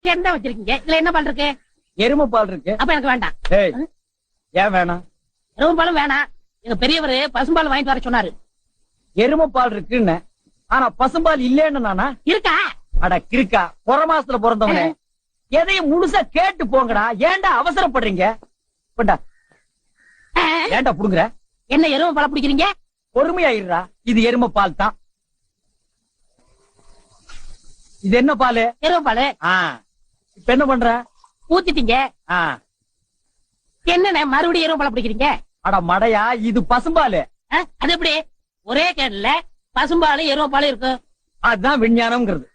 என்ன வச்சிருக்கீங்க? இதுல என்ன பால் இருக்கு? எருமை பால் இருக்கு. அப்ப எனக்கு வேண்டாம். ஏய், ஏன் வேணாம்? எருமை பாலும் வேணாம். எங்க பெரியவரு பசும்பால் வாங்கிட்டு வர சொன்னாரு. எருமை பால் இருக்குன்னு, ஆனா பசும்பால் இல்லேன்னு நானா? இருக்கா? அட கிறுக்கா, புற மாசத்துல பிறந்தவனே, எதையும் முழுசா கேட்டு போங்கடா. ஏன்டா அவசரப்படுறீங்க? கொண்டா. ஏன்டா புடுங்குற? என்ன எருமை பாலை பிடிக்கிறீங்க? பொறுமையாயிடுறா. இது எருமை பால் தான். இது என்ன பாலு? எருமை பாலு. இப்ப என்ன பண்ற? ஊத்திட்டீங்க. என்னண்ணே மறுபடியும் எருமை பாலை பிடிக்கிறீங்க? அட மடையா, இது பசும்பாலு. அது எப்படி? ஒரே கேன்ல பசும்பாலு எருமை பாலும் இருக்கு. அதுதான் விஞ்ஞானம்ங்கிறது.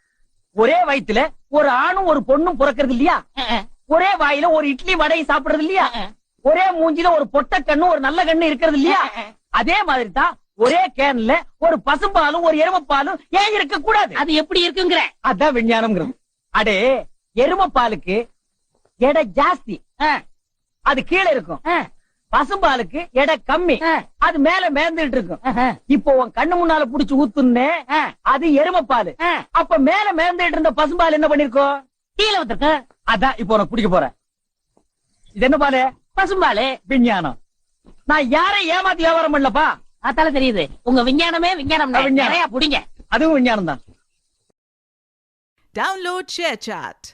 ஒரே வயித்துல ஒரு ஆணும் ஒரு பொண்ணும் பிறக்கிறது இல்லையா? ஒரே வாயில ஒரு இட்லி வடையை சாப்பிடுறது இல்லையா? ஒரே மூஞ்சில ஒரு பொட்ட கண்ணு ஒரு நல்ல கண்ணு இருக்கிறது இல்லையா? அதே மாதிரி தான் ஒரே கேன்ல ஒரு பசும்பாலும் ஒரு எருமைப்பாலும் ஏன் இருக்க கூடாது? அது எப்படி இருக்குங்கிற? அதான் விஞ்ஞானம்ங்கிறது. அடே, எருமைப்பாலுக்கு எடை ஜாஸ்தி, அது கீழே இருக்கும். பசும்பாலுக்கு எடை கம்மி, அது மேல மேந்துட்டு இருக்கும். இப்போ உன் கண்ணு முன்னால புடிச்சு ஊத்துன்னு, அது எருமைப்பாலு. அப்ப மேல மேந்துட்டு இருந்த பசும்பால் என்ன பண்ணிருக்கோம்? கீழே வந்துருக்கு. அதான் இப்போ உனக்கு குடிக்க போறேன். இது என்ன பாலு? பசும்பாலு. விஞ்ஞானம். நான் யாரை ஏமாத்தி வியாபாரம் பண்ணலப்பா. அதால தெரியுது உங்க விஞ்ஞானமே விஞ்ஞானம். நிறைய புடிங்க. அதுவும் விஞ்ஞானம் தான். Download ShareChat.